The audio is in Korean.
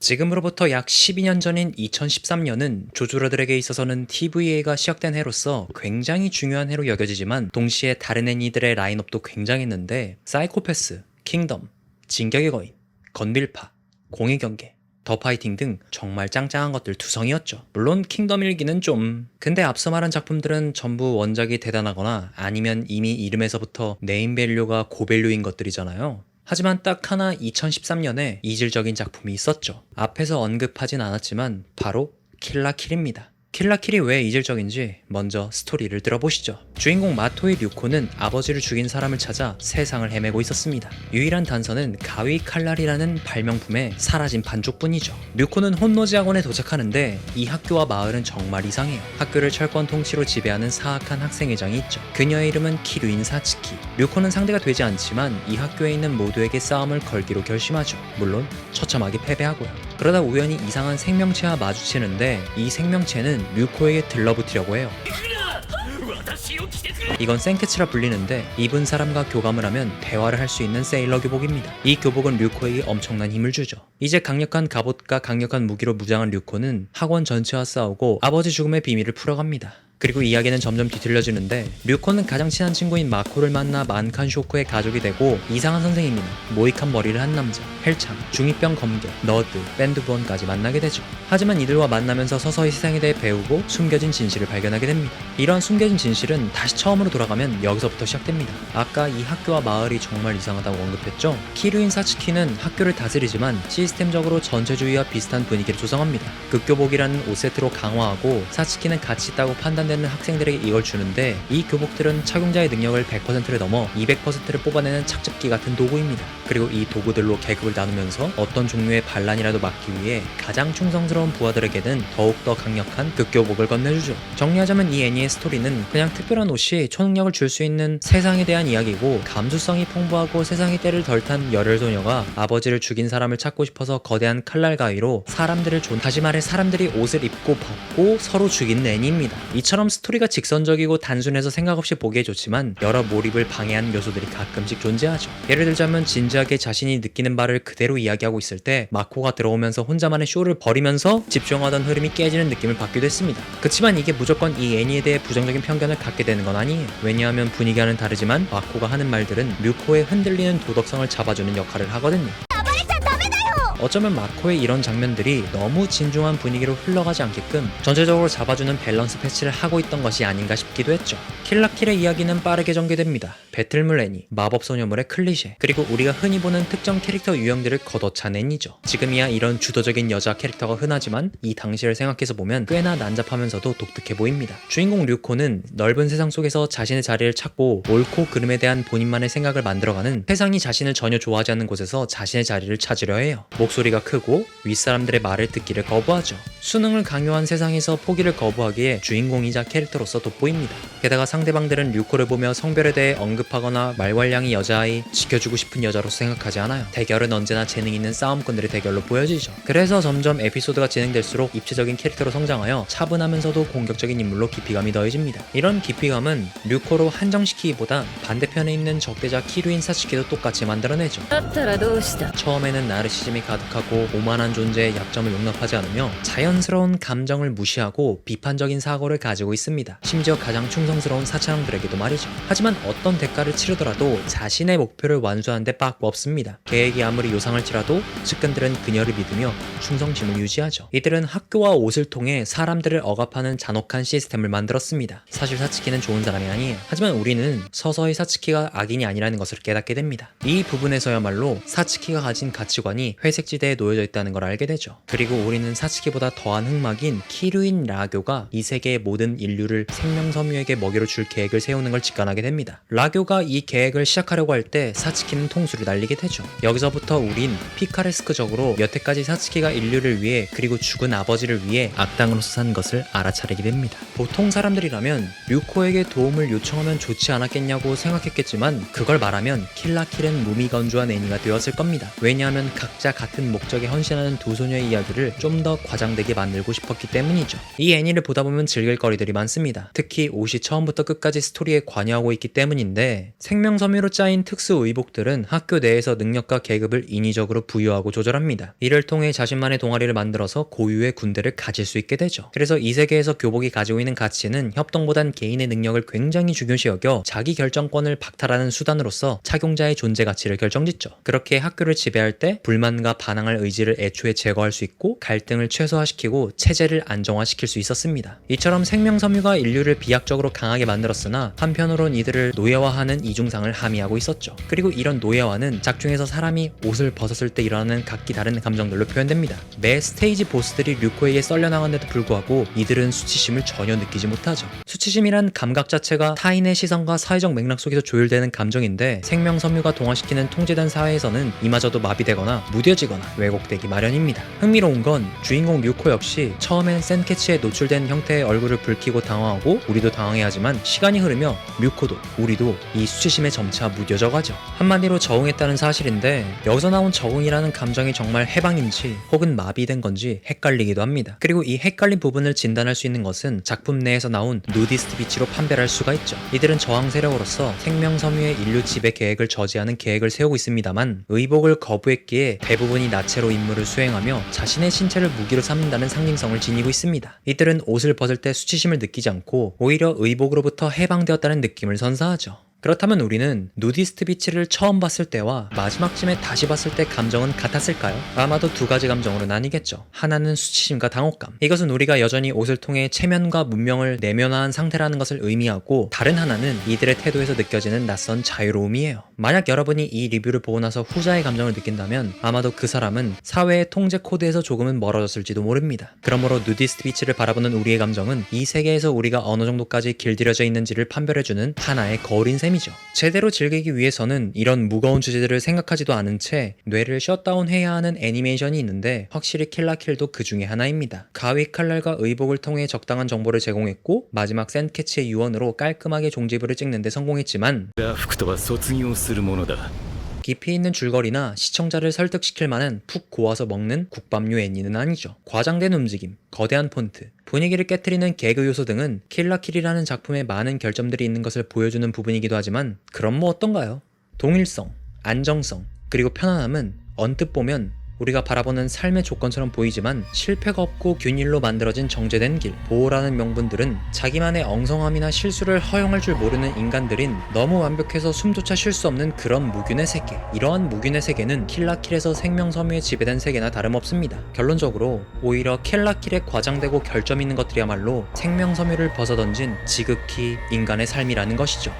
지금으로부터 약 12년 전인 2013년은 조조러들에게 있어서는 TVA가 시작된 해로서 굉장히 중요한 해로 여겨지지만 동시에 다른 애니들의 라인업도 굉장했는데 사이코패스, 킹덤, 진격의 거인, 건빌파, 공의 경계, 더 파이팅 등 정말 짱짱한 것들 투성이었죠. 물론 킹덤 1기는 좀... 근데 앞서 말한 작품들은 전부 원작이 대단하거나 아니면 이미 이름에서부터 네임밸류가 고밸류인 것들이잖아요. 하지만 딱 하나 2013년에 이질적인 작품이 있었죠. 앞에서 언급하진 않았지만 바로 킬라킬입니다. 킬라킬이 왜 이질적인지 먼저 스토리를 들어보시죠. 주인공 마토의 류코는 아버지를 죽인 사람을 찾아 세상을 헤매고 있었습니다. 유일한 단서는 가위 칼날이라는 발명품에 사라진 반쪽뿐이죠. 류코는 혼노지 학원에 도착하는데 이 학교와 마을은 정말 이상해요. 학교를 철권 통치로 지배하는 사악한 학생회장이 있죠. 그녀의 이름은 키류인 사츠키. 류코는 상대가 되지 않지만 이 학교에 있는 모두에게 싸움을 걸기로 결심하죠. 물론 처참하게 패배하고요. 그러다 우연히 이상한 생명체와 마주치는데 이 생명체는 류코에게 들러붙으려고 해요. 이건 생케츠라 불리는데 입은 사람과 교감을 하면 대화를 할 수 있는 세일러 교복입니다. 이 교복은 류코에게 엄청난 힘을 주죠. 이제 강력한 갑옷과 강력한 무기로 무장한 류코는 학원 전체와 싸우고 아버지 죽음의 비밀을 풀어갑니다. 그리고 이야기는 점점 뒤틀려지는데 류코는 가장 친한 친구인 마코를 만나 만칸 쇼크의 가족이 되고 이상한 선생님이나 모이칸 머리를 한 남자, 헬창, 중2병 검객, 너드, 밴드부원까지 만나게 되죠. 하지만 이들과 만나면서 서서히 세상에 대해 배우고 숨겨진 진실을 발견하게 됩니다. 이러한 숨겨진 진실은 다시 처음으로 돌아가면 여기서부터 시작됩니다. 아까 이 학교와 마을이 정말 이상하다고 언급했죠? 키류인 사츠키는 학교를 다스리지만 시스템적으로 전체주의와 비슷한 분위기를 조성합니다. 극교복이라는 5세트로 강화하고 사츠키는 가치 있다고 판단되는 학생들에게 이걸 주는데 이 교복들은 착용자의 능력을 100%를 넘어 200%를 뽑아내는 착즙기 같은 도구입니다. 그리고 이 도구들로 계급을 나누면서 어떤 종류의 반란이라도 막기 위해 가장 충성스러운 부하들에게는 더욱더 강력한 극교복을 건네주죠. 정리하자면 이 애니의 스토리는 그냥 특별한 옷이 초능력을 줄 수 있는 세상에 대한 이야기고 감수성이 풍부하고 세상의 때를 덜 탄 열혈 소녀가 아버지를 죽인 사람을 찾고 싶어서 거대한 칼날 가위로 사람들을 다시 말해 사람들이 옷을 입고 벗고 서로 죽이는 애니입니다. 이처럼 스토리가 직선적이고 단순해서 생각 없이 보기에 좋지만 여러 몰입을 방해하는 요소들이 가끔씩 존재하죠. 예를 들자면 진지하게 자신이 느끼는 바를 그대로 이야기하고 있을 때 마코가 들어오면서 혼자만의 쇼를 벌이면서 집중하던 흐름이 깨지는 느낌을 받기도 했습니다. 그치만 이게 무조건 이 애니에 대해 부정적인 편견을 갖게 되는 건 아니에요. 왜냐하면 분위기와는 다르지만 마코가 하는 말들은 류코의 흔들리는 도덕성을 잡아주는 역할을 하거든요. 어쩌면 마코의 이런 장면들이 너무 진중한 분위기로 흘러가지 않게끔 전체적으로 잡아주는 밸런스 패치를 하고 있던 것이 아닌가 싶기도 했죠. 킬라킬의 이야기는 빠르게 전개됩니다. 배틀물 애니, 마법소녀물의 클리셰, 그리고 우리가 흔히 보는 특정 캐릭터 유형들을 걷어찬 애니죠. 지금이야 이런 주도적인 여자 캐릭터가 흔하지만 이 당시를 생각해서 보면 꽤나 난잡하면서도 독특해 보입니다. 주인공 류코는 넓은 세상 속에서 자신의 자리를 찾고 옳고 그름에 대한 본인만의 생각을 만들어가는 세상이 자신을 전혀 좋아하지 않는 곳에서 자신의 자리를 찾으려 해요. 목소리가 크고 윗사람들의 말을 듣기를 거부하죠. 수능을 강요한 세상에서 포기를 거부하기에 주인공이자 캐릭터로서 돋보입니다. 게다가 상대방들은 류코를 보며 성별에 대해 언급하거나 말괄량이 여자아이, 지켜주고 싶은 여자로 생각하지 않아요. 대결은 언제나 재능 있는 싸움꾼들의 대결로 보여지죠. 그래서 점점 에피소드가 진행될수록 입체적인 캐릭터로 성장하여 차분하면서도 공격적인 인물로 깊이감이 더해집니다. 이런 깊이감은 류코로 한정시키기보다 반대편에 있는 적대자 키류인 사츠키도 똑같이 만들어내죠. 처음에는 나르시즘이 가득하고 오만한 존재의 약점을 용납하지 않으며 자연스러운 감정을 무시하고 비판적인 사고를 가지고 있습니다. 심지어 가장 충성스러운 사찰형들에게도 말이죠. 하지만 어떤 대가를 치르더라도 자신의 목표를 완수하는 데 빠꾸 없습니다. 계획이 아무리 요상할지라도 측근들은 그녀를 믿으며 충성심을 유지하죠. 이들은 학교와 옷을 통해 사람들을 억압하는 잔혹한 시스템을 만들었습니다. 사실 사츠키는 좋은 사람이 아니에요. 하지만 우리는 서서히 사츠키가 악인이 아니라는 것을 깨닫게 됩니다. 이 부분에서야말로 사츠키가 가진 가치관이 회색지대에 놓여져 있다는 걸 알게 되죠. 그리고 우리는 사츠키보다 더한 흑막인 키류인 라교가 이 세계의 모든 인류를 생명섬유에게 먹이로 줄 계획을 세우는 걸 직관하게 됩니다. 라교가 이 계획을 시작하려고 할 때 사츠키는 통수를 날리게 되죠. 여기서부터 우린 피카레스크적으로 여태까지 사츠키가 인류를 위해 그리고 죽은 아버지를 위해 악당으로서 산 것을 알아차리게 됩니다. 보통 사람들이라면 류코에게 도움을 요청하면 좋지 않았겠냐고 생각했겠지만 그걸 말하면 킬라킬은 무미건조한 애니가 되었을 겁니다. 왜냐하면 각자 같은 목적에 헌신하는 두 소녀의 이야기를 좀 더 과장되게 다르게 만들고 싶었기 때문이죠. 이 애니를 보다 보면 즐길 거리들이 많습니다. 특히 옷이 처음부터 끝까지 스토리에 관여하고 있기 때문인데, 생명섬유로 짜인 특수 의복들은 학교 내에서 능력과 계급을 인위적으로 부여하고 조절합니다. 이를 통해 자신만의 동아리를 만들어서 고유의 군대를 가질 수 있게 되죠. 그래서 이 세계에서 교복이 가지고 있는 가치는 협동보단 개인의 능력을 굉장히 중요시 여겨 자기 결정권을 박탈하는 수단으로서 착용자의 존재 가치를 결정짓죠. 그렇게 학교를 지배할 때 불만과 반항할 의지를 애초에 제거할 수 있고 갈등을 최소화시키고 체제를 안정화시킬 수 있었습니다. 이처럼 생명섬유가 인류를 비약적으로 강하게 만들었으나 한편으론 이들을 노예화하는 이중상을 함의하고 있었죠. 그리고 이런 노예화는 작중에서 사람이 옷을 벗었을 때 일어나는 각기 다른 감정들로 표현됩니다. 매 스테이지 보스들이 류코에게 썰려나간데도 불구하고 이들은 수치심을 전혀 느끼지 못하죠. 수치심이란 감각 자체가 타인의 시선과 사회적 맥락 속에서 조율되는 감정인데, 생명섬유가 동화시키는 통제된 사회에서는 이마저도 마비되거나 무뎌지거나 왜곡되기 마련입니다. 흥미로운 건 주인공 류코 역시 처음엔 센캐치에 노출된 형태의 얼굴을 붉히고 당황하고 우리도 당황해하지만, 시간이 흐르며 류코도 우리도 이 수치심에 점차 무뎌져 가죠. 한마디로 적응했다는 사실인데, 여기서 나온 적응이라는 감정이 정말 해방인지 혹은 마비된 건지 헷갈리기도 합니다. 그리고 이 헷갈린 부분을 진단할 수 있는 것은 작품 내에서 나온 누디스트 비치로 판별할 수가 있죠. 이들은 저항 세력으로서 생명섬유의 인류 지배 계획을 저지하는 계획을 세우고 있습니다만, 의복을 거부했기에 대부분이 나체로 임무를 수행하며 자신의 신체를 무기로 삼는다는 상징성을 지니고 있습니다. 이들은 옷을 벗을 때 수치심을 느끼지 않고 오히려 의복으로부터 해방되었다는 느낌을 선사하죠. 그렇다면 우리는 누디스트 비치를 처음 봤을 때와 마지막쯤에 다시 봤을 때 감정은 같았을까요? 아마도 두 가지 감정으로 나뉘겠죠. 하나는 수치심과 당혹감. 이것은 우리가 여전히 옷을 통해 체면과 문명을 내면화한 상태라는 것을 의미하고, 다른 하나는 이들의 태도에서 느껴지는 낯선 자유로움이에요. 만약 여러분이 이 리뷰를 보고 나서 후자의 감정을 느낀다면 아마도 그 사람은 사회의 통제 코드에서 조금은 멀어졌을지도 모릅니다. 그러므로 누디스트 비치를 바라보는 우리의 감정은 이 세계에서 우리가 어느 정도까지 길들여져 있는지를 판별해주는 하나의 거울인 셈이죠. 제대로 즐기기 위해서는 이런 무거운 주제들을 생각하지도 않은 채 뇌를 셧다운해야 하는 애니메이션이 있는데, 확실히 킬라킬도 그 중에 하나입니다. 가위 칼날과 의복을 통해 적당한 정보를 제공했고, 마지막 센캐치의 유언으로 깔끔하게 종지부를 찍는데 성공했지만, 깊이 있는 줄거리나 시청자를 설득시킬 만한 푹 고아서 먹는 국밥류 애니는 아니죠. 과장된 움직임, 거대한 폰트, 분위기를 깨트리는 개그 요소 등은 킬라킬이라는 작품에 많은 결점들이 있는 것을 보여주는 부분이기도 하지만, 그럼 뭐 어떤가요? 동일성, 안정성, 그리고 편안함은 언뜻 보면 우리가 바라보는 삶의 조건처럼 보이지만, 실패가 없고 균일로 만들어진 정제된 길, 보호라는 명분들은 자기만의 엉성함이나 실수를 허용할 줄 모르는 인간들인 너무 완벽해서 숨조차 쉴 수 없는 그런 무균의 세계. 이러한 무균의 세계는 킬라킬에서 생명섬유에 지배된 세계나 다름없습니다. 결론적으로 오히려 킬라킬에 과장되고 결점 있는 것들이야말로 생명섬유를 벗어던진 지극히 인간의 삶이라는 것이죠.